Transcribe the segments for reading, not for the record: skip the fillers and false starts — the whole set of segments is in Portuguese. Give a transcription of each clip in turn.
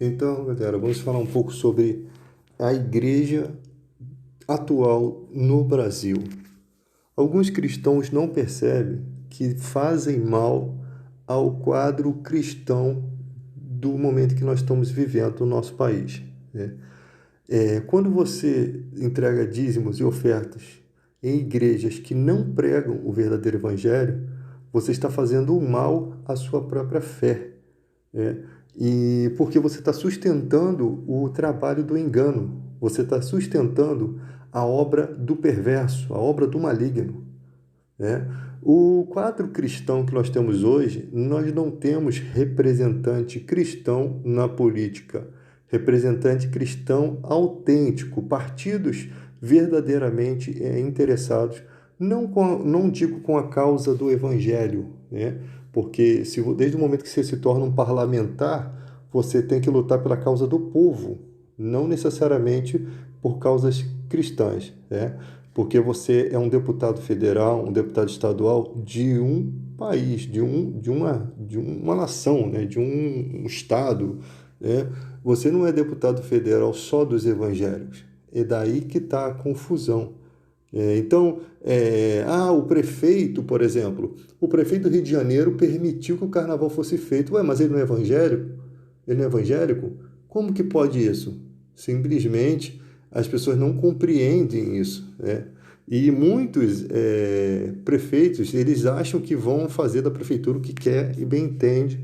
Então, galera, vamos falar um pouco sobre a igreja atual no Brasil. Alguns cristãos não percebem que fazem mal ao quadro cristão do momento que nós estamos vivendo no nosso país, né? Quando você entrega dízimos e ofertas em igrejas que não pregam o verdadeiro evangelho, você está fazendo um mal à sua própria fé, né? E porque você está sustentando o trabalho do engano, você está sustentando a obra do perverso, a obra do maligno, né? O quadro cristão que nós temos hoje, nós não temos representante cristão na política, representante cristão autêntico, partidos verdadeiramente interessados, não digo com a causa do evangelho, né? Porque desde o momento que você se torna um parlamentar, você tem que lutar pela causa do povo, não necessariamente por causas cristãs, né? Porque você é um deputado federal, um deputado estadual de um país, de uma nação, né? De um estado, né? Você não é deputado federal só dos evangélicos. É daí que está a confusão. Então, o prefeito, por exemplo, o prefeito do Rio de Janeiro permitiu que o carnaval fosse feito. Ué, mas ele não é evangélico? Ele não é evangélico? Como que pode isso? Simplesmente as pessoas não compreendem isso, né? E muitos prefeitos, eles acham que vão fazer da prefeitura o que quer e bem entende.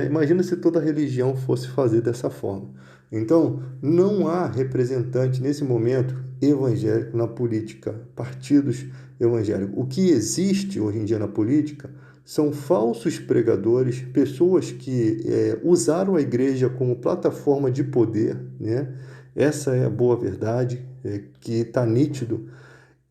Imagina se toda religião fosse fazer dessa forma. Então, não há representante nesse momento evangélico na política, partidos evangélicos. O que existe hoje em dia na política são falsos pregadores, pessoas que usaram a igreja como plataforma de poder, né? Essa é a boa verdade, que está nítido.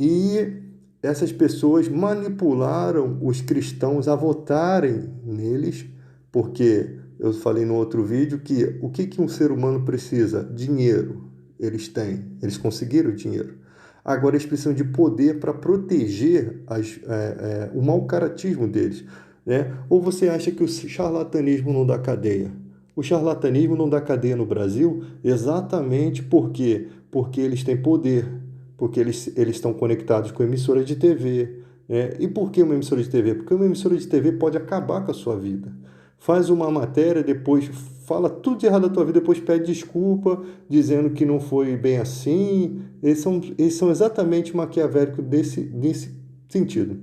E essas pessoas manipularam os cristãos a votarem neles, porque eu falei no outro vídeo que o que um ser humano precisa? Dinheiro. Eles têm, eles conseguiram dinheiro. Agora eles precisam de poder para proteger o mau caratismo deles, né? Ou você acha que o charlatanismo não dá cadeia? O charlatanismo não dá cadeia no Brasil exatamente porque eles têm poder, porque eles estão conectados com emissoras de TV, né? E por que uma emissora de TV? Porque uma emissora de TV pode acabar com a sua vida. Faz uma matéria, depois fala tudo de errado da tua vida, depois pede desculpa, dizendo que não foi bem assim. Eles são exatamente maquiavélicos nesse sentido.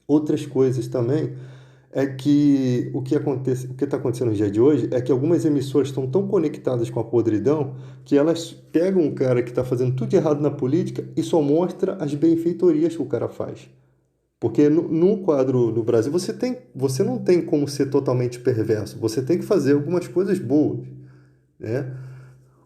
Outras coisas também é que o que está acontecendo no dia de hoje é que algumas emissoras estão tão conectadas com a podridão que elas pegam um cara que está fazendo tudo de errado na política e só mostra as benfeitorias que o cara faz. Porque no quadro do Brasil você não tem como ser totalmente perverso, você tem que fazer algumas coisas boas, né?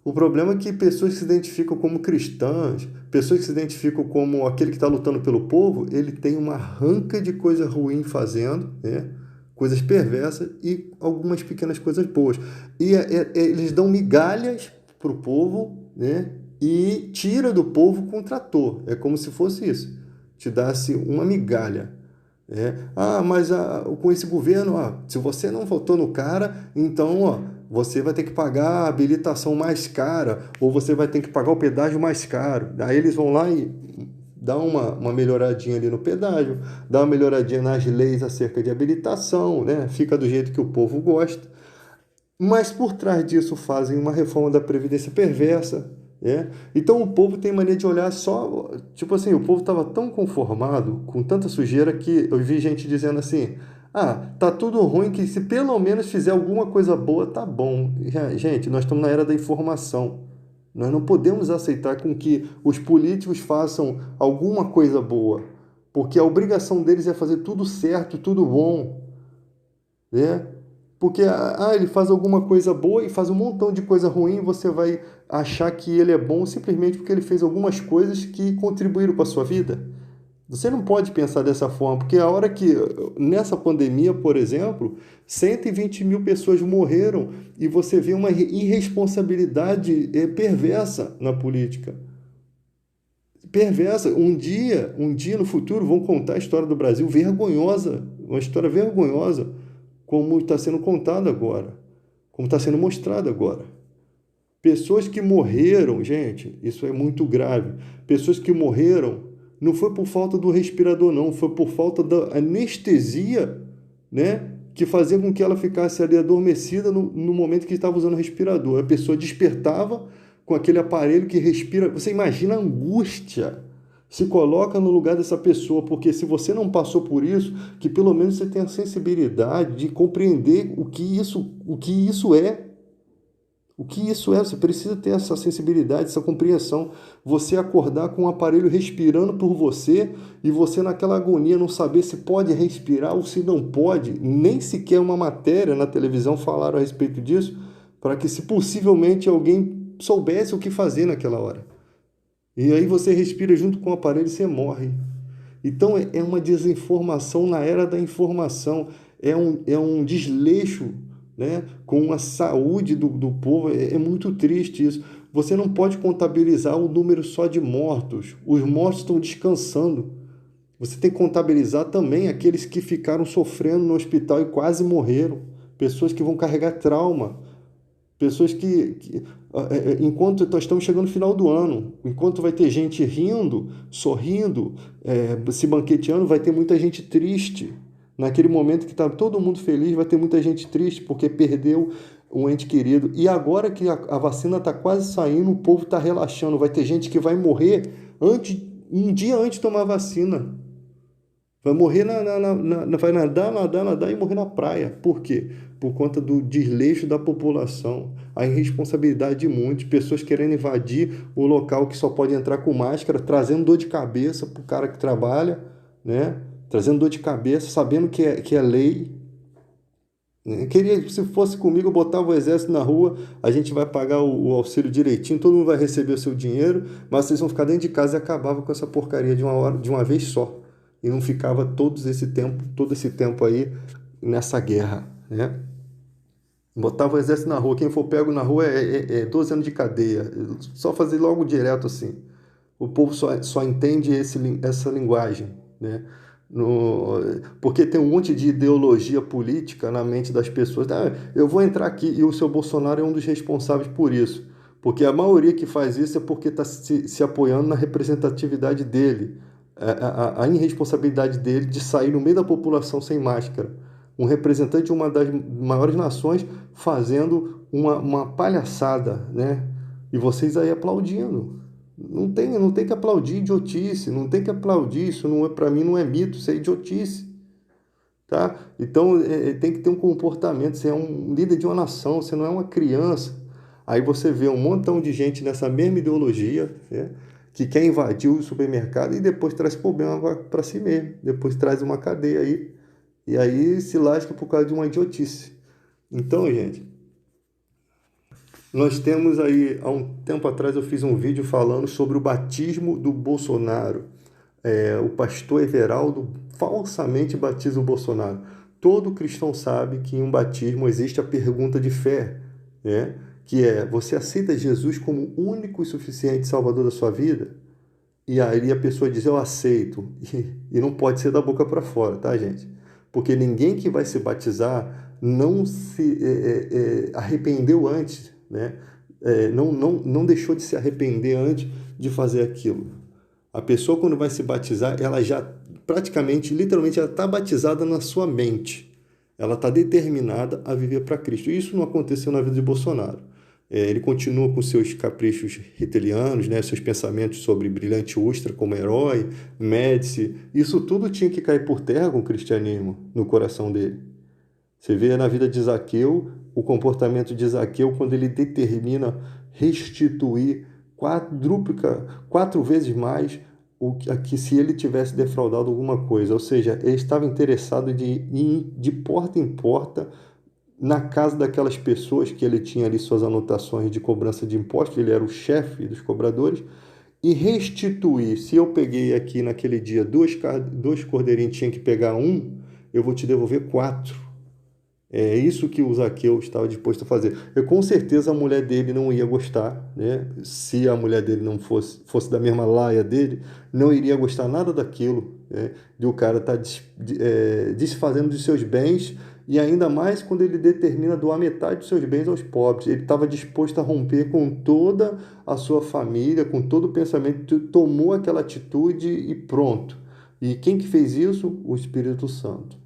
O problema é que pessoas que se identificam como cristãs, pessoas que se identificam como aquele que está lutando pelo povo, ele tem uma ranca de coisa ruim fazendo, né? Coisas perversas e algumas pequenas coisas boas. E eles dão migalhas para o povo, né? E tira do povo com trator. É como se fosse isso. Te desse uma migalha. Mas com esse governo, se você não votou no cara, então você vai ter que pagar a habilitação mais cara, ou você vai ter que pagar o pedágio mais caro. Aí eles vão lá e dá uma melhoradinha ali no pedágio, dá uma melhoradinha nas leis acerca de habilitação, né? Fica do jeito que o povo gosta. Mas por trás disso fazem uma reforma da Previdência perversa, né? Então o povo tem mania de olhar só, tipo assim, o povo estava tão conformado com tanta sujeira que eu vi gente dizendo assim: tá tudo ruim, que se pelo menos fizer alguma coisa boa, tá bom. Gente, nós estamos na era da informação. Nós não podemos aceitar com que os políticos façam alguma coisa boa, porque a obrigação deles é fazer tudo certo, tudo bom, né? Porque ele faz alguma coisa boa e faz um montão de coisa ruim, você vai achar que ele é bom simplesmente porque ele fez algumas coisas que contribuíram para a sua vida. Você não pode pensar dessa forma, porque a hora que, nessa pandemia, por exemplo, 120 mil pessoas morreram e você vê uma irresponsabilidade perversa na política. Perversa. Um dia no futuro vão contar a história do Brasil vergonhosa, uma história vergonhosa, como está sendo contada agora, como está sendo mostrado agora. Pessoas que morreram, gente, isso é muito grave. Pessoas que morreram não foi por falta do respirador, não, foi por falta da anestesia, né? Que fazia com que ela ficasse ali adormecida no momento que estava usando o respirador. A pessoa despertava com aquele aparelho que respira. Você imagina a angústia. Se coloca no lugar dessa pessoa, porque se você não passou por isso, que pelo menos você tenha a sensibilidade de compreender o que isso é. O que isso é? Você precisa ter essa sensibilidade, essa compreensão. Você acordar com o aparelho respirando por você e você naquela agonia não saber se pode respirar ou se não pode. Nem sequer uma matéria na televisão falaram a respeito disso, para que se possivelmente alguém soubesse o que fazer naquela hora. E aí você respira junto com o aparelho e você morre. Então é uma desinformação na era da informação, é um desleixo, né, com a saúde do povo, é muito triste isso. Você não pode contabilizar o número só de mortos, os mortos estão descansando. Você tem que contabilizar também aqueles que ficaram sofrendo no hospital e quase morreram, pessoas que vão carregar trauma. Pessoas enquanto nós estamos chegando no final do ano, enquanto vai ter gente rindo, sorrindo, se banqueteando, vai ter muita gente triste. Naquele momento que está todo mundo feliz, vai ter muita gente triste porque perdeu um ente querido. E agora que a vacina está quase saindo, o povo está relaxando. Vai ter gente que vai morrer um dia antes de tomar a vacina. Vai morrer vai nadar e morrer na praia. Por quê? Por conta do desleixo da população, a irresponsabilidade de muitos, pessoas querendo invadir o local que só pode entrar com máscara, trazendo dor de cabeça para o cara que trabalha, né? Trazendo dor de cabeça, sabendo que é lei. Eu queria, se fosse comigo, eu botava o exército na rua, a gente vai pagar o auxílio direitinho, todo mundo vai receber o seu dinheiro, mas vocês vão ficar dentro de casa e acabava com essa porcaria de uma vez só. E não ficava todo esse tempo aí nessa guerra, né? Botava o exército na rua, quem for pego na rua é 12 anos de cadeia, só fazer logo direto assim. O povo só entende essa linguagem, né? Porque tem um monte de ideologia política na mente das pessoas. Ah, eu vou entrar aqui e o seu Bolsonaro é um dos responsáveis por isso. Porque a maioria que faz isso é porque está se apoiando na representatividade dele, a irresponsabilidade dele de sair no meio da população sem máscara. Um representante de uma das maiores nações fazendo uma palhaçada, né? E vocês aí aplaudindo. Não tem que aplaudir idiotice, não tem que aplaudir, isso não é, para mim não é mito, isso é idiotice, tá? Então tem que ter um comportamento, você é um líder de uma nação, você não é uma criança. Aí você vê um montão de gente nessa mesma ideologia, né, que quer invadir o supermercado e depois traz problema para si mesmo, depois traz uma cadeia aí, e aí se lasca por causa de uma idiotice. Então, gente, nós temos aí, há um tempo atrás eu fiz um vídeo falando sobre o batismo do Bolsonaro. O pastor Everaldo falsamente batiza o Bolsonaro. Todo cristão sabe que em um batismo existe a pergunta de fé, né? Que é, você aceita Jesus como único e suficiente Salvador da sua vida? E aí a pessoa diz, eu aceito. E não pode ser da boca para fora, tá, gente? Porque ninguém que vai se batizar não se arrependeu antes, né? Não deixou de se arrepender antes de fazer aquilo. A pessoa, quando vai se batizar, ela já praticamente, literalmente, ela está batizada na sua mente. Ela está determinada a viver para Cristo. E isso não aconteceu na vida de Bolsonaro. Ele continua com seus caprichos hitelianos, né? Seus pensamentos sobre Brilhante Ustra como herói, Médici. Isso tudo tinha que cair por terra com o cristianismo no coração dele. Você vê na vida de Zaqueu, o comportamento de Zaqueu, quando ele determina restituir quatro vezes mais que se ele tivesse defraudado alguma coisa. Ou seja, ele estava interessado de ir de porta em porta na casa daquelas pessoas que ele tinha ali suas anotações de cobrança de impostos, ele era o chefe dos cobradores, e restituir. Se eu peguei aqui naquele dia dois cordeirinhos, tinha que pegar um, eu vou te devolver 4. É isso que o Zaqueu estava disposto a fazer. Com certeza a mulher dele não ia gostar, né? Se a mulher dele não fosse da mesma laia dele, não iria gostar nada daquilo, né? De o cara estar desfazendo dos seus bens E ainda mais quando ele determina doar metade dos seus bens aos pobres. Ele estava disposto a romper com toda a sua família, com todo o pensamento, tomou aquela atitude e pronto. E quem que fez isso? O Espírito Santo.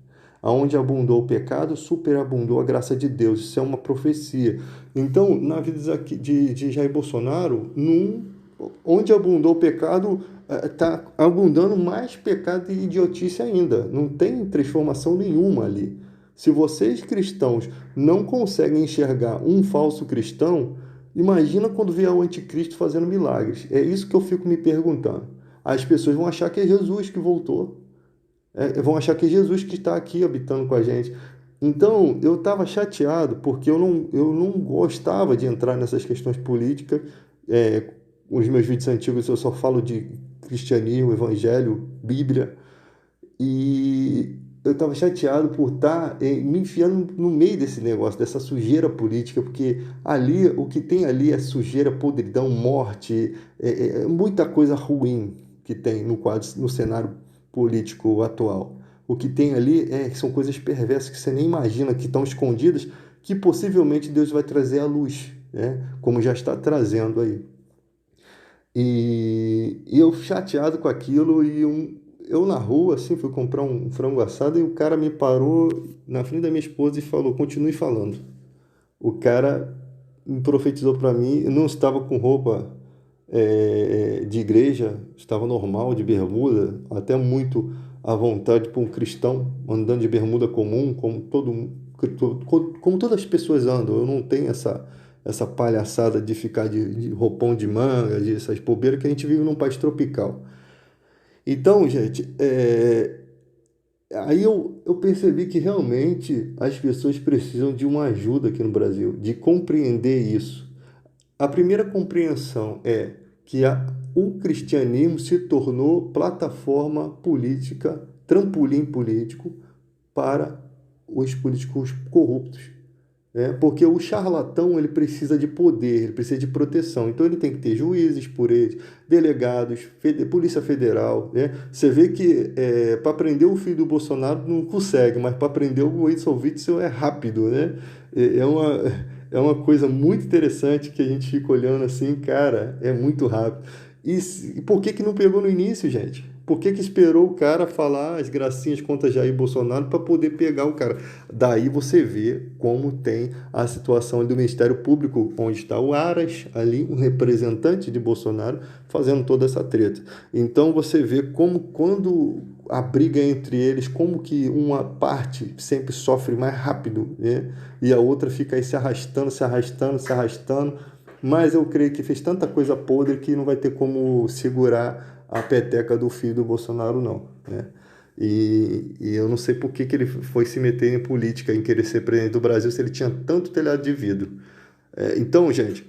Aonde abundou o pecado, superabundou a graça de Deus. Isso é uma profecia. Então, na vida de Jair Bolsonaro, onde abundou o pecado, está abundando mais pecado e idiotice ainda. Não tem transformação nenhuma ali. Se vocês cristãos não conseguem enxergar um falso cristão, imagina quando vier o anticristo fazendo milagres. É isso que eu fico me perguntando. As pessoas vão achar que é Jesus que voltou. Vão achar que é Jesus que está aqui habitando com a gente. Então, eu estava chateado porque eu não gostava de entrar nessas questões políticas. Os meus vídeos antigos eu só falo de cristianismo, evangelho, Bíblia. E eu estava chateado por estar me enfiando no meio desse negócio, dessa sujeira política, porque ali, o que tem ali é sujeira, podridão, morte, muita coisa ruim que tem no cenário político atual. O que tem ali são coisas perversas que você nem imagina, que estão escondidas, que possivelmente Deus vai trazer à luz, né? Como já está trazendo aí. E eu chateado com aquilo, eu na rua, assim, fui comprar um frango assado e o cara me parou na frente da minha esposa e falou, continue falando. O cara me profetizou para mim, eu não estava com roupa de igreja, estava normal, de bermuda, até muito à vontade para um cristão, andando de bermuda comum, como todas as pessoas andam. Eu não tenho essa palhaçada de ficar de roupão de manga, de essas bobeiras que a gente vive num país tropical. Então, gente, aí eu percebi que realmente as pessoas precisam de uma ajuda aqui no Brasil, de compreender isso. A primeira compreensão é que o cristianismo se tornou plataforma política, trampolim político para os políticos corruptos. Porque o charlatão ele precisa de poder, ele precisa de proteção. Então ele tem que ter juízes por ele, delegados, Polícia Federal. Né? Você vê que para prender o filho do Bolsonaro não consegue, mas para prender o Whindersson Witzel é rápido. Né? É uma coisa muito interessante que a gente fica olhando assim, cara, é muito rápido. E por que não pegou no início, gente? Por que esperou o cara falar as gracinhas contra Jair Bolsonaro para poder pegar o cara? Daí você vê como tem a situação do Ministério Público, onde está o Aras, ali, um representante de Bolsonaro, fazendo toda essa treta. Então você vê como quando a briga entre eles, como que uma parte sempre sofre mais rápido, né? E a outra fica aí se arrastando, se arrastando, se arrastando. Mas eu creio que fez tanta coisa podre que não vai ter como segurar a peteca do filho do Bolsonaro, não, né? E eu não sei por que ele foi se meter em política, em querer ser presidente do Brasil, se ele tinha tanto telhado de vidro. Então, gente,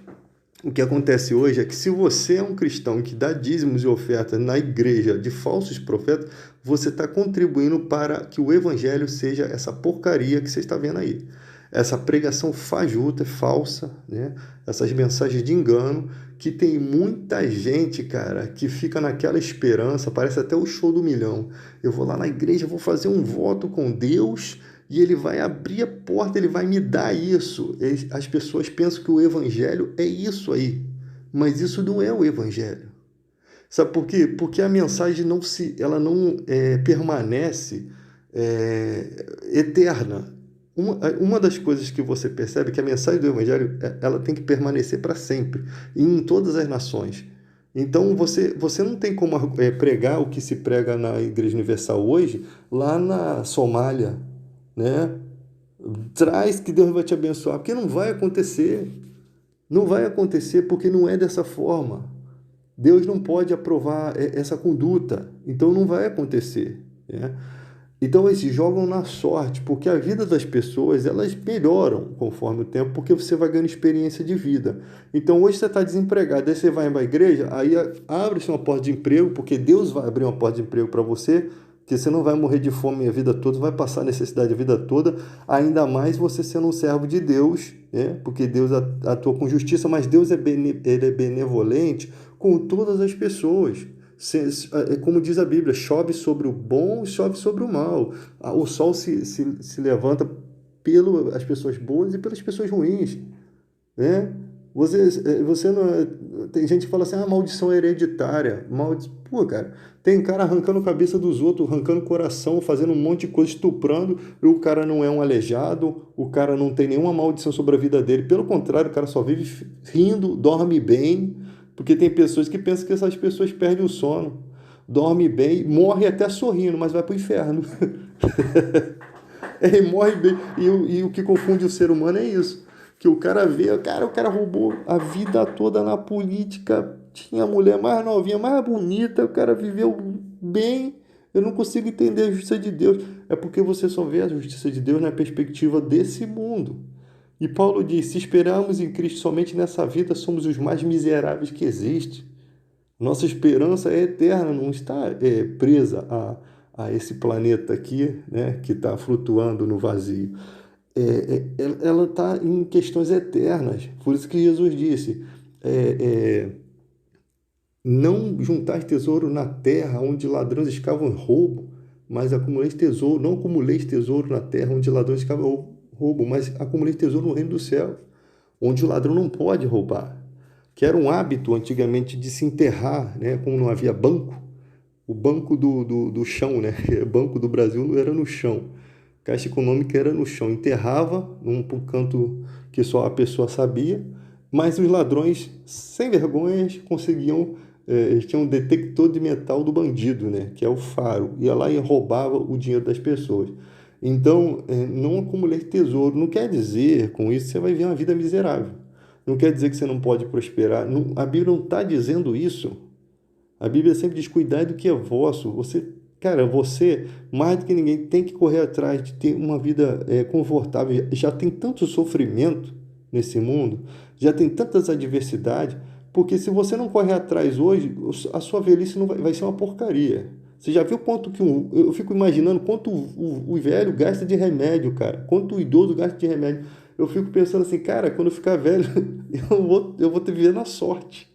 o que acontece hoje é que se você é um cristão que dá dízimos e ofertas na igreja de falsos profetas, você está contribuindo para que o evangelho seja essa porcaria que você está vendo aí. Essa pregação fajuta, falsa, né? Essas mensagens de engano, que tem muita gente, cara, que fica naquela esperança, parece até o show do milhão. Eu vou lá na igreja, vou fazer um voto com Deus e ele vai abrir a porta, ele vai me dar isso. As pessoas pensam que o evangelho é isso aí, mas isso não é o evangelho. Sabe por quê? Porque a mensagem ela não permanece eterna. Uma das coisas que você percebe é que a mensagem do Evangelho ela tem que permanecer para sempre, e em todas as nações. Então você não tem como pregar o que se prega na Igreja Universal hoje, lá na Somália, né? Traz que Deus vai te abençoar, porque não vai acontecer. Não vai acontecer porque não é dessa forma. Deus não pode aprovar essa conduta, então não vai acontecer, né? Então eles jogam na sorte, porque a vida das pessoas, elas melhoram conforme o tempo, porque você vai ganhando experiência de vida. Então hoje você está desempregado, aí você vai para a igreja, aí abre-se uma porta de emprego, porque Deus vai abrir uma porta de emprego para você, que você não vai morrer de fome a vida toda, vai passar necessidade a vida toda, ainda mais você sendo um servo de Deus, né? Porque Deus atua com justiça, mas Deus ele é benevolente com todas as pessoas. Como diz a Bíblia, chove sobre o bom e chove sobre o mal. O sol se levanta pelas pessoas boas e pelas pessoas ruins, né? Você não. Tem gente que fala assim, ah, maldição hereditária. Pô, cara, tem cara arrancando a cabeça dos outros, arrancando o coração, fazendo um monte de coisa, estuprando, e o cara não é um aleijado, o cara não tem nenhuma maldição sobre a vida dele. Pelo contrário, o cara só vive rindo, dorme bem, porque tem pessoas que pensam que essas pessoas perdem o sono. Dorme bem, morre até sorrindo, mas vai pro inferno. É, e morre bem. E o que confunde o ser humano é isso. Que o cara vê, o cara roubou a vida toda na política, tinha a mulher mais novinha, mais bonita, o cara viveu bem. Eu não consigo entender a justiça de Deus. É porque você só vê a justiça de Deus na perspectiva desse mundo. E Paulo diz: se esperarmos em Cristo somente nessa vida, somos os mais miseráveis que existe. Nossa esperança é eterna, não está presa a esse planeta aqui, né, que está flutuando no vazio. Ela está em questões eternas. Por isso que Jesus disse: é, é, não juntar tesouro na terra, onde ladrões escavam e roubam, mas acumuleis tesouro. Não acumuleis tesouro na terra, onde ladrões escavam e roubam, mas acumuleis tesouro no reino do céu, onde o ladrão não pode roubar. Que era um hábito antigamente de se enterrar, né? Como não havia banco, o banco do chão, né? O banco do Brasil era no chão. Caixa econômica era no chão. Enterrava num canto que só a pessoa sabia, mas os ladrões, sem vergonhas, conseguiam. Eles tinham um detector de metal do bandido, né? Que é o faro. Ia lá e roubava o dinheiro das pessoas. Então, não acumular tesouro. Não quer dizer, com isso, que você vai viver uma vida miserável. Não quer dizer que você não pode prosperar. Não, a Bíblia não está dizendo isso. A Bíblia sempre diz: cuidai do que é vosso. Você, mais do que ninguém, tem que correr atrás de ter uma vida confortável. Já tem tanto sofrimento nesse mundo, já tem tantas adversidades, porque se você não correr atrás hoje, a sua velhice não vai ser uma porcaria. Você já viu quanto que eu fico imaginando quanto o velho gasta de remédio, cara? Quanto o idoso gasta de remédio? Eu fico pensando assim, cara, quando eu ficar velho, eu vou ter que viver na sorte.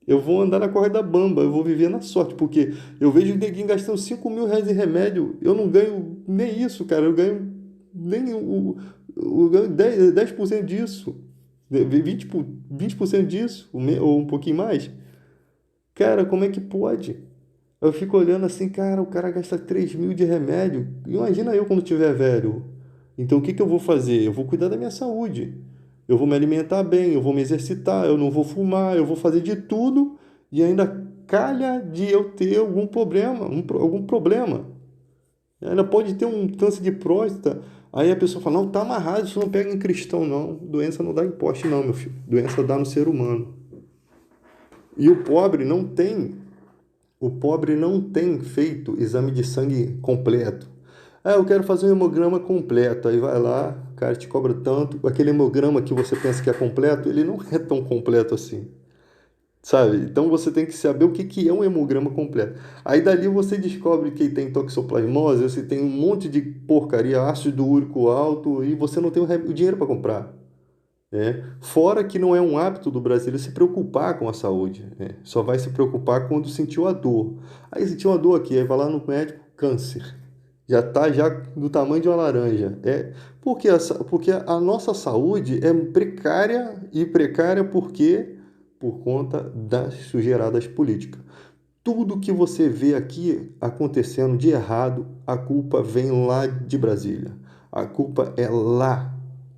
Eu vou andar na corda bamba, eu vou viver na sorte, porque eu vejo o neguinho gastando R$ 5.000 em remédio, eu não ganho nem isso, cara, eu ganho nem eu ganho 10% disso, 20% disso, ou um pouquinho mais. Cara, como é que pode? Eu fico olhando assim, cara, o cara gasta 3.000 de remédio. Imagina eu quando tiver velho. Então o que que eu vou fazer? Eu vou cuidar da minha saúde. Eu vou me alimentar bem, eu vou me exercitar, eu não vou fumar, eu vou fazer de tudo e ainda calha de eu ter algum problema, algum problema. Ainda pode ter um câncer de próstata. Aí a pessoa fala, não, tá amarrado, isso não pega em cristão, não. Doença não dá em poste, não, meu filho. Doença dá no ser humano. E o pobre não tem feito exame de sangue completo. Ah, eu quero fazer um hemograma completo. Aí vai lá, o cara te cobra tanto. Aquele hemograma que você pensa que é completo, ele não é tão completo assim. Sabe? Então você tem que saber o que que é um hemograma completo. Aí dali você descobre que tem toxoplasmose, você tem um monte de porcaria, ácido úrico alto, e você não tem o dinheiro para comprar. Né? Fora que não é um hábito do brasileiro se preocupar com a saúde, né? Só vai se preocupar quando sentiu a dor. Aí sentiu uma dor aqui, aí vai lá no médico, câncer. Já está já do tamanho de uma laranja. Porque a nossa saúde é precária, e precária por conta das sujeiradas políticas. Tudo que você vê aqui acontecendo de errado, a culpa vem lá de Brasília. A culpa é lá.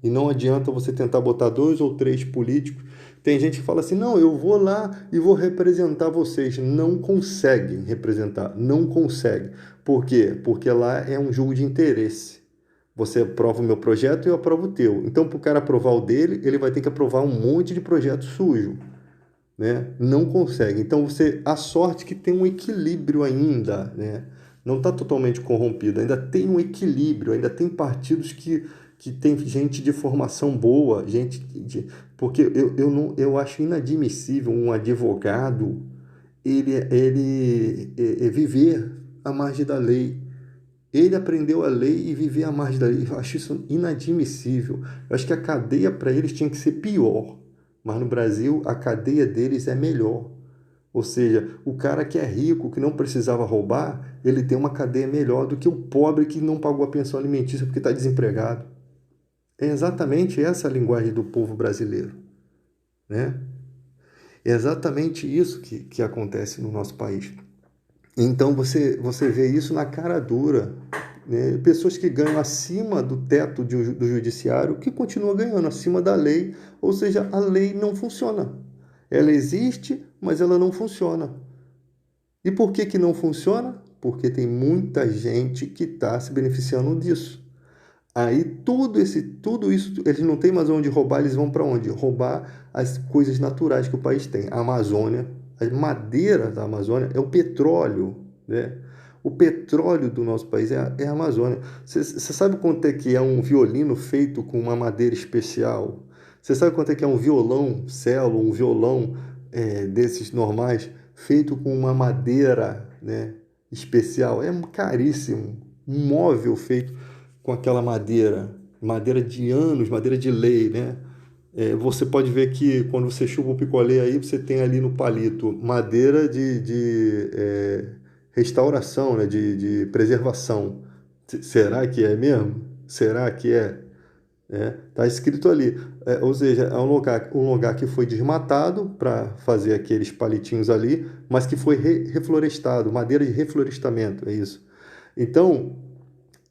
E não adianta você tentar botar 2 ou 3 políticos. Tem gente que fala assim: não, eu vou lá e vou representar vocês. Não conseguem representar, não consegue. Por quê? Porque lá é um jogo de interesse. Você aprova o meu projeto e eu aprovo o teu. Então, para o cara aprovar o dele, ele vai ter que aprovar um monte de projeto sujo, né? Não consegue. Então a sorte que tem um equilíbrio ainda, né? Não está totalmente corrompido, ainda tem um equilíbrio, ainda tem partidos que tem gente de formação boa, porque eu acho inadmissível um advogado ele viver à margem da lei. Ele aprendeu a lei e viver à margem da lei. Eu acho isso inadmissível. Eu acho que a cadeia para eles tinha que ser pior. Mas no Brasil, a cadeia deles é melhor. Ou seja, o cara que é rico, que não precisava roubar, ele tem uma cadeia melhor do que o pobre que não pagou a pensão alimentícia porque está desempregado. É exatamente essa a linguagem do povo brasileiro, né? É exatamente isso que acontece no nosso país. Então você vê isso na cara dura, né? Pessoas que ganham acima do teto do judiciário que continuam ganhando acima da lei, ou seja, a lei não funciona. Ela existe, mas ela não funciona. E por que que não funciona? Porque tem muita gente que está se beneficiando disso. Aí tudo isso, eles não têm mais onde roubar, eles vão para onde? Roubar as coisas naturais que o país tem. A Amazônia, a madeira da Amazônia é o petróleo, né? O petróleo do nosso país é a Amazônia. Você sabe quanto é que é um violino feito com uma madeira especial? Você sabe quanto é que é um violão cello, um violão desses normais, feito com uma madeira, né, especial? É caríssimo. Um móvel feito com aquela madeira, madeira de anos, madeira de lei, né? Você pode ver que quando você chupa o picolé aí, você tem ali no palito madeira de restauração, né? De preservação. Será que é mesmo? Será que é? Tá escrito ali. Ou seja, é um lugar que foi desmatado para fazer aqueles palitinhos ali, mas que foi reflorestado, madeira de reflorestamento, é isso. Então,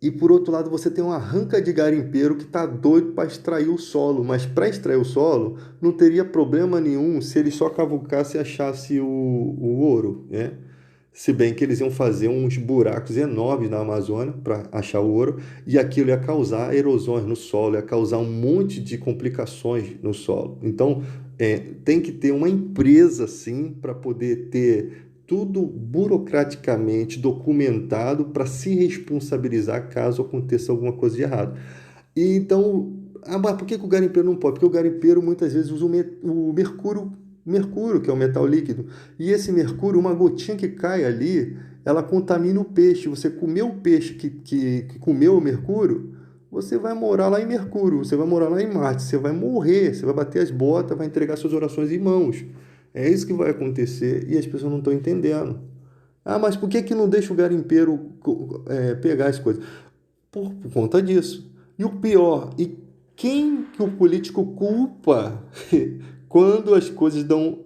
e por outro lado, você tem uma ranca de garimpeiro que está doido para extrair o solo, mas para extrair o solo não teria problema nenhum se ele só cavucasse e achasse o ouro, né? Se bem que eles iam fazer uns buracos enormes na Amazônia para achar o ouro, e aquilo ia causar erosões no solo, ia causar um monte de complicações no solo. Então, tem que ter uma empresa, sim, para poder ter tudo burocraticamente documentado para se responsabilizar caso aconteça alguma coisa de errado. E então, mas por que que o garimpeiro não pode? Porque o garimpeiro muitas vezes usa o mercúrio, que é o metal líquido. E esse mercúrio, uma gotinha que cai ali, ela contamina o peixe. Você comeu o peixe que comeu o mercúrio, você vai morar lá em Mercúrio, você vai morar lá em Marte, você vai morrer, você vai bater as botas, vai entregar suas orações em mãos. É isso que vai acontecer e as pessoas não estão entendendo. Ah, mas por que que não deixa o garimpeiro pegar as coisas? Por conta disso. E o pior, e quem que o político culpa quando as coisas estão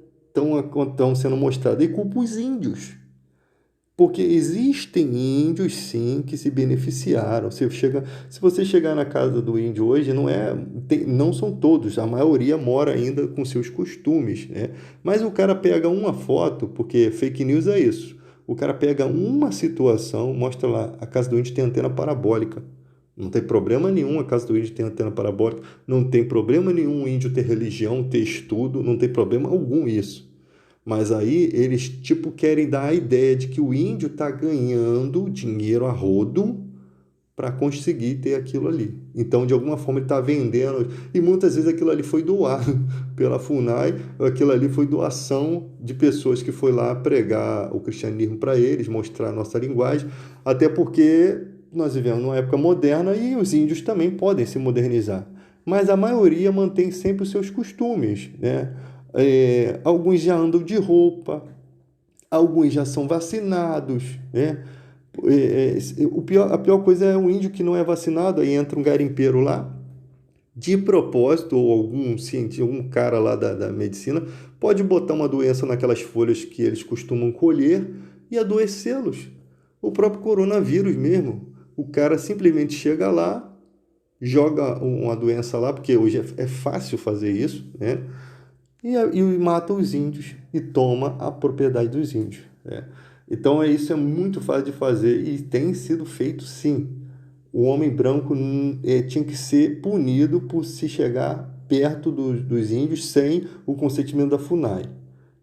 sendo mostradas? E culpa os índios. Porque existem índios, sim, que se beneficiaram. Se você chegar na casa do índio hoje, não são todos, a maioria mora ainda com seus costumes, né? Mas o cara pega uma foto, porque fake news é isso. O cara pega uma situação, mostra lá, a casa do índio tem antena parabólica. Não tem problema nenhum a casa do índio ter antena parabólica, não tem problema nenhum o índio ter religião, ter estudo, não tem problema algum isso. Mas aí eles tipo querem dar a ideia de que o índio está ganhando dinheiro a rodo para conseguir ter aquilo ali. Então, de alguma forma, ele está vendendo. E muitas vezes aquilo ali foi doado pela FUNAI, aquilo ali foi doação de pessoas que foi lá pregar o cristianismo para eles, mostrar a nossa linguagem, até porque nós vivemos numa época moderna e os índios também podem se modernizar. Mas a maioria mantém sempre os seus costumes, né? Alguns já andam de roupa, alguns já são vacinados, né? A pior coisa é um índio que não é vacinado, aí entra um garimpeiro lá, de propósito, ou algum cientista, algum cara lá da medicina, pode botar uma doença naquelas folhas que eles costumam colher e adoecê-los. O próprio coronavírus mesmo. O cara simplesmente chega lá, joga uma doença lá, porque hoje é fácil fazer isso, né? E mata os índios e toma a propriedade dos índios, né? Então isso é muito fácil de fazer e tem sido feito sim. O homem branco tinha que ser punido por se chegar perto dos índios sem o consentimento da FUNAI.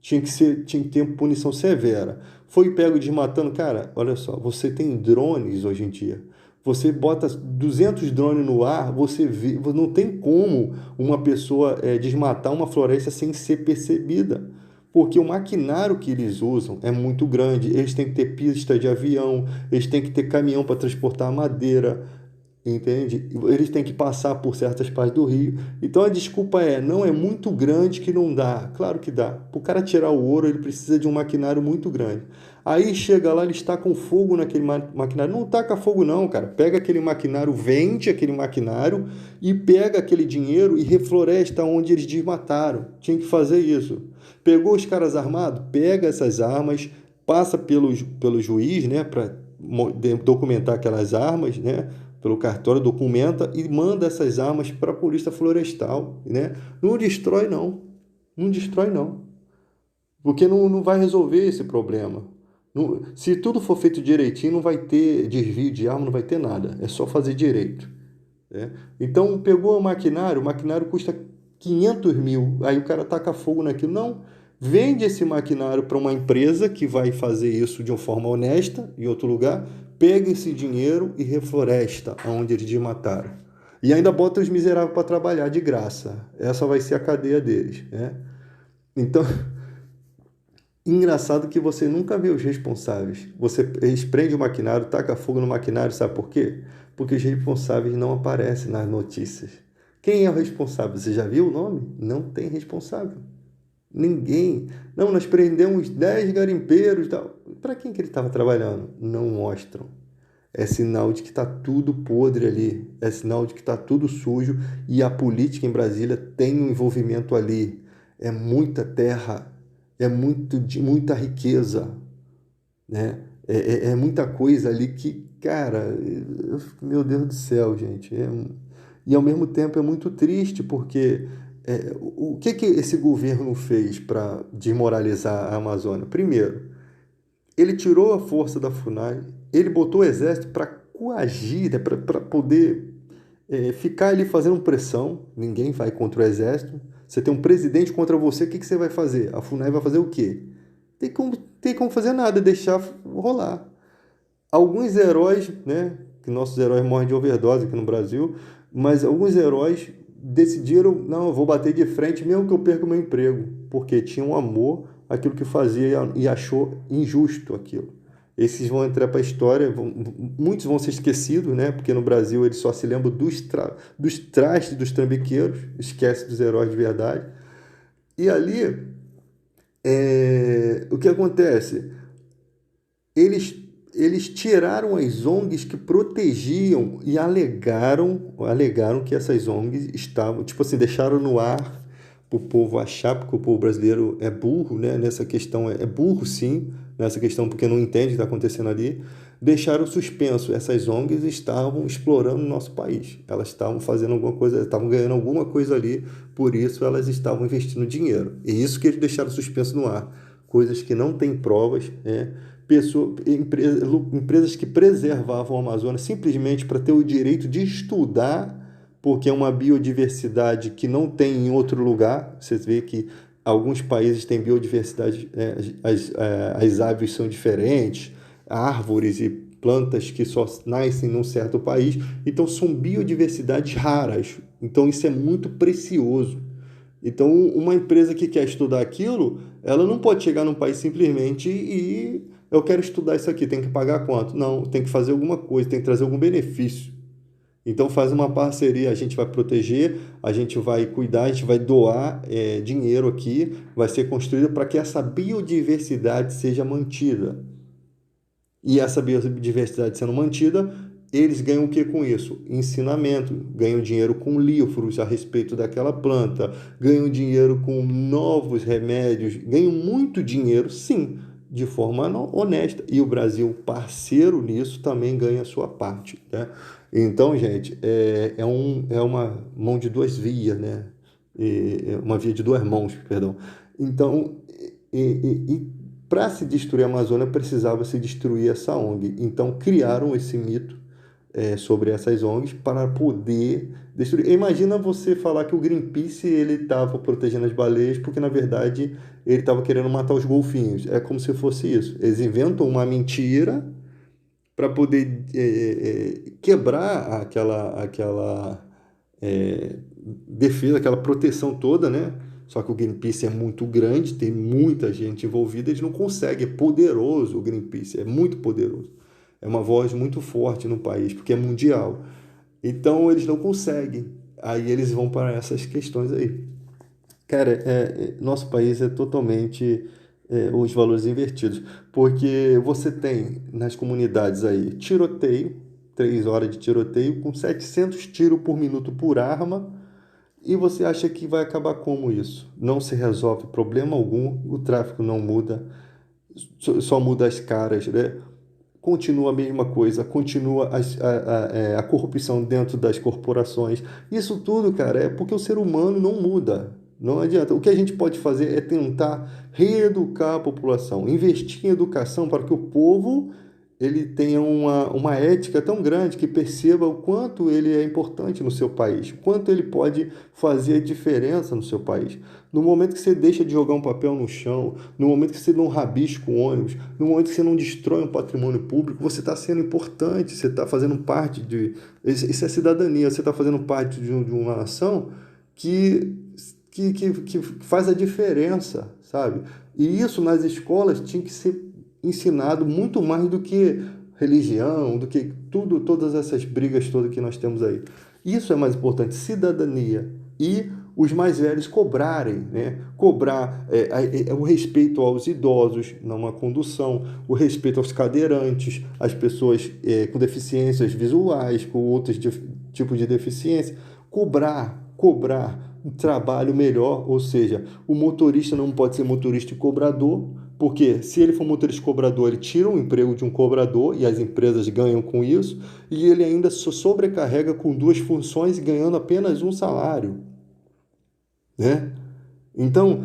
Tinha que ter punição severa. Foi pego desmatando, cara, olha só, você tem drones hoje em dia. Você bota 200 drones no ar, você vê, não tem como uma pessoa desmatar uma floresta sem ser percebida. Porque o maquinário que eles usam é muito grande. Eles têm que ter pista de avião, eles têm que ter caminhão para transportar madeira, entende? Eles têm que passar por certas partes do rio. Então a desculpa não é muito grande que não dá. Claro que dá. Para o cara tirar o ouro, ele precisa de um maquinário muito grande. Aí chega lá, eles tacam fogo naquele maquinário. Não taca fogo não, cara. Pega aquele maquinário, vende aquele maquinário e pega aquele dinheiro e refloresta onde eles desmataram. Tinha que fazer isso. Pegou os caras armados? Pega essas armas, passa pelo juiz, né, para documentar aquelas armas, né, pelo cartório, documenta e manda essas armas para a polícia florestal, né? Não destrói não, não destrói não, porque não vai resolver esse problema. Se tudo for feito direitinho, não vai ter desvio de arma, não vai ter nada, é só fazer direito, né? Então pegou o maquinário custa 500 mil, aí o cara taca fogo naquilo, não. Vende esse maquinário para uma empresa que vai fazer isso de uma forma honesta, em outro lugar, pega esse dinheiro e refloresta onde eles desmataram. E ainda bota os miseráveis para trabalhar de graça. Essa vai ser a cadeia deles, né? Então, engraçado que você nunca vê os responsáveis. Eles prendem o maquinário, taca fogo no maquinário, sabe por quê? Porque os responsáveis não aparecem nas notícias. Quem é o responsável? Você já viu o nome? Não tem responsável. Ninguém. Não, nós prendemos 10 garimpeiros e tal. Para quem que ele estava trabalhando? Não mostram. É sinal de que está tudo podre ali. É sinal de que está tudo sujo e a política em Brasília tem um envolvimento ali. É muita terra, é muita riqueza, né? É muita coisa ali que, cara, meu Deus do céu, gente. E ao mesmo tempo é muito triste porque o que esse governo fez para desmoralizar a Amazônia? Primeiro, ele tirou a força da FUNAI, ele botou o exército para coagir, né, para poder ficar ali fazendo pressão. Ninguém vai contra o exército. Você tem um presidente contra você, o que você vai fazer? A FUNAI vai fazer o quê? Tem como fazer nada, deixar rolar. Alguns heróis, né, que nossos heróis morrem de overdose aqui no Brasil, mas alguns heróis decidiram, não, eu vou bater de frente mesmo que eu perca o meu emprego, porque tinham amor àquilo que fazia e achou injusto aquilo. Esses vão entrar para a história, muitos vão ser esquecidos, né? Porque no Brasil eles só se lembram dos trastes dos trambiqueiros, esquece dos heróis de verdade. E ali, o que acontece? Eles, eles tiraram as ONGs que protegiam e alegaram que essas ONGs estavam, tipo assim, deixaram no ar para o povo achar, porque o povo brasileiro é burro, né? Nessa questão, é burro sim, nessa questão, porque não entende o que está acontecendo ali. Deixaram suspenso. Essas ONGs estavam explorando o nosso país. Elas estavam fazendo alguma coisa, estavam ganhando alguma coisa ali, por isso elas estavam investindo dinheiro. E isso que eles deixaram suspenso no ar. Coisas que não têm provas, né? Empresas que preservavam a Amazônia simplesmente para ter o direito de estudar, porque é uma biodiversidade que não tem em outro lugar. Você vê que alguns países têm biodiversidade, as aves são diferentes, árvores e plantas que só nascem num certo país, então são biodiversidades raras. Então isso é muito precioso. Então uma empresa que quer estudar aquilo, ela não pode chegar num país simplesmente e eu quero estudar isso aqui, tem que pagar quanto? Não, tem que fazer alguma coisa, tem que trazer algum benefício. Então faz uma parceria, a gente vai proteger, a gente vai cuidar, a gente vai doar dinheiro aqui, vai ser construído para que essa biodiversidade seja mantida. E essa biodiversidade sendo mantida, eles ganham o que com isso? Ensinamento, ganham dinheiro com livros a respeito daquela planta, ganham dinheiro com novos remédios, ganham muito dinheiro, sim, de forma honesta. E o Brasil, parceiro nisso, também ganha a sua parte, né? Então, gente, é uma mão de duas vias, né? Uma via de duas mãos, perdão. Então, para se destruir a Amazônia, precisava se destruir essa ONG. Então, criaram esse mito sobre essas ONGs para poder destruir. Imagina você falar que o Greenpeace ele estava protegendo as baleias porque, na verdade, ele estava querendo matar os golfinhos. É como se fosse isso. Eles inventam uma mentira para poder quebrar aquela defesa, aquela proteção toda, né? Só que o Greenpeace é muito grande, tem muita gente envolvida, eles não conseguem, é poderoso o Greenpeace, é muito poderoso. É uma voz muito forte no país, porque é mundial. Então eles não conseguem. Aí eles vão para essas questões aí. Cara, nosso país é totalmente os valores invertidos. Porque você tem nas comunidades aí tiroteio, 3 horas de tiroteio, com 700 tiros por minuto por arma, e você acha que vai acabar como isso? Não se resolve problema algum, o tráfico não muda, só muda as caras, né? Continua a mesma coisa, continua a corrupção dentro das corporações. Isso tudo, cara, é porque o ser humano não muda. Não adianta. O que a gente pode fazer é tentar reeducar a população, investir em educação para que o povo ele tenha uma ética tão grande que perceba o quanto ele é importante no seu país, o quanto ele pode fazer diferença no seu país. No momento que você deixa de jogar um papel no chão, no momento que você não rabisca o ônibus, no momento que você não destrói um patrimônio público, você está sendo importante, você está fazendo parte de... Isso é cidadania, você está fazendo parte de uma nação que faz a diferença, sabe? E isso nas escolas tinha que ser ensinado muito mais do que religião, do que tudo, todas essas brigas todas que nós temos aí. Isso é mais importante, cidadania e os mais velhos cobrarem, né? Cobrar o respeito aos idosos numa condução, o respeito aos cadeirantes, às pessoas com deficiências visuais, com outros tipos de deficiência, cobrar um trabalho melhor, ou seja, o motorista não pode ser motorista e cobrador, porque se ele for motorista e cobrador, ele tira o emprego de um cobrador e as empresas ganham com isso, e ele ainda sobrecarrega com duas funções ganhando apenas um salário, né? Então,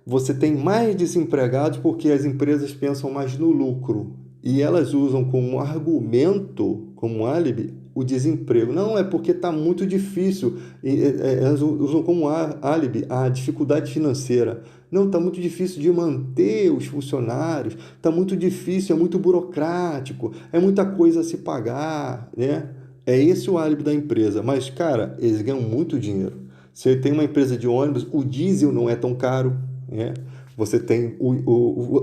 você tem mais desempregados porque as empresas pensam mais no lucro e elas usam como argumento, como álibi, o desemprego. Não é porque está muito difícil, elas usam como álibi a dificuldade financeira. Não, está muito difícil de manter os funcionários, está muito difícil, é muito burocrático, é muita coisa a se pagar, né? É esse o álibi da empresa. Mas, cara, eles ganham muito dinheiro. Você tem uma empresa de ônibus, o diesel não é tão caro, né? Você tem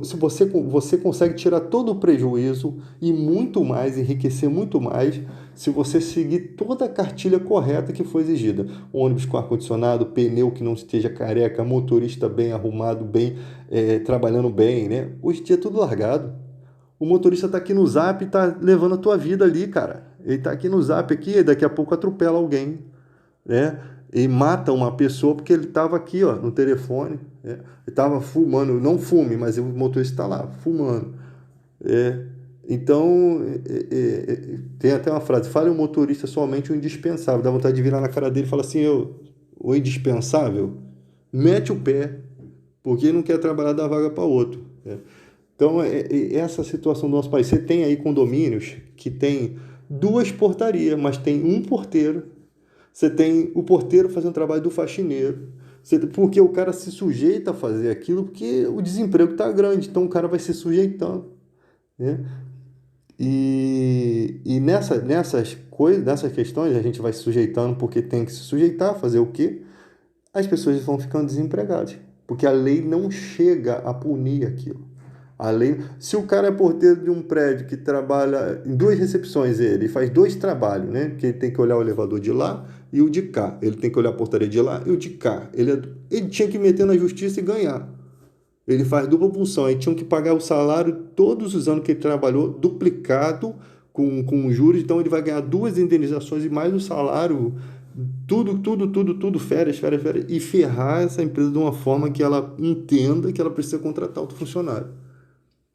se você consegue tirar todo o prejuízo e muito mais, enriquecer muito mais, se você seguir toda a cartilha correta que foi exigida. Ônibus com ar-condicionado, pneu que não esteja careca, motorista bem arrumado, bem trabalhando bem, né? Hoje em dia é tudo largado. O motorista está aqui no Zap e está levando a tua vida ali, cara. Ele está aqui no Zap aqui, e daqui a pouco atropela alguém, né? E mata uma pessoa porque ele estava aqui, ó, no telefone, né? Ele estava fumando, não fume, mas o motorista está lá, fumando. É, então, tem até uma frase, fale o motorista somente o indispensável. Dá vontade de virar na cara dele e falar assim, o indispensável, mete o pé, porque ele não quer trabalhar da vaga para outro, né? Então, essa situação do nosso país. Você tem aí condomínios que tem duas portarias, mas tem um porteiro. Você tem o porteiro fazendo o trabalho do faxineiro. Porque o cara se sujeita a fazer aquilo porque o desemprego está grande. Então, o cara vai se sujeitando, né? E nessas questões, a gente vai se sujeitando porque tem que se sujeitar, fazer o quê? As pessoas vão ficando desempregadas. Porque a lei não chega a punir aquilo. A lei, se o cara é porteiro de um prédio que trabalha em duas recepções, ele faz dois trabalhos, né? Porque ele tem que olhar o elevador de lá e o de cá. Ele tem que olhar a portaria de lá e o de cá. Ele tinha que meter na justiça e ganhar. Ele faz dupla função. Aí tinham que pagar o salário todos os anos que ele trabalhou, duplicado com juros. Então ele vai ganhar duas indenizações e mais o salário, tudo, férias, e ferrar essa empresa de uma forma que ela entenda que ela precisa contratar outro funcionário.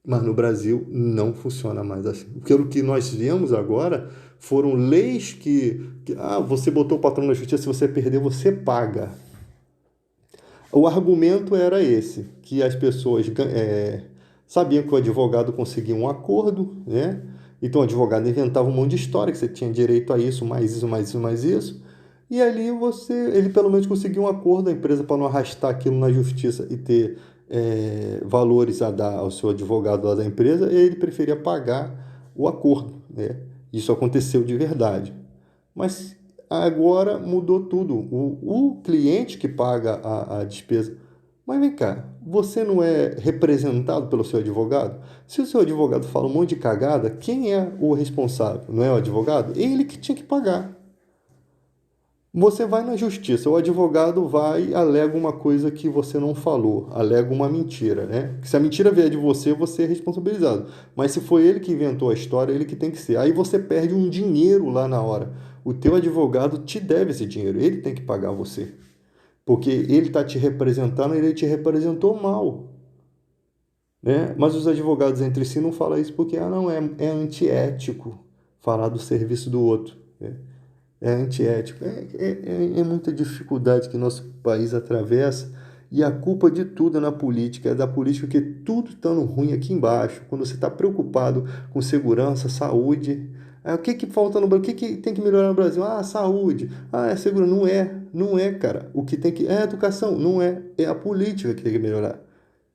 Mas no Brasil não funciona mais assim. Porque o que nós vemos agora foram leis que você botou o patrão na justiça, se você perder, você paga. O argumento era esse, que as pessoas sabiam que o advogado conseguia um acordo, né? Então o advogado inventava um monte de história, que você tinha direito a isso, mais isso, mais isso, mais isso. E ali ele pelo menos conseguiu um acordo da empresa para não arrastar aquilo na justiça e ter valores a dar ao seu advogado lá da empresa, ele preferia pagar o acordo, né? Isso aconteceu de verdade. Mas agora mudou tudo. O cliente que paga a despesa. Mas vem cá, você não é representado pelo seu advogado? Se o seu advogado fala um monte de cagada, quem é o responsável? Não é o advogado? Ele que tinha que pagar. Você vai na justiça, o advogado vai e alega uma coisa que você não falou, alega uma mentira, né? Se a mentira vier de você, você é responsabilizado. Mas se foi ele que inventou a história, ele que tem que ser. Aí você perde um dinheiro lá na hora. O teu advogado te deve esse dinheiro, ele tem que pagar você. Porque ele está te representando, ele te representou mal, né? Mas os advogados entre si não falam isso porque, não, é antiético falar do serviço do outro, né? É antiético. É muita dificuldade que nosso país atravessa e a culpa de tudo é na política, é da política que tudo estando ruim aqui embaixo. Quando você está preocupado com segurança, saúde, o que que falta no Brasil? O que que tem que melhorar no Brasil? Ah, saúde. Ah, é segurança. Não é, cara. O que tem que é a educação, não é. É a política que tem que melhorar.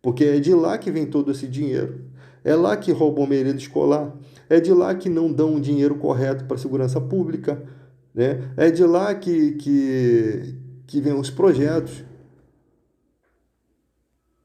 Porque é de lá que vem todo esse dinheiro. É lá que roubam merenda escolar. É de lá que não dão o dinheiro correto para a segurança pública, né? É de lá que vêm os projetos.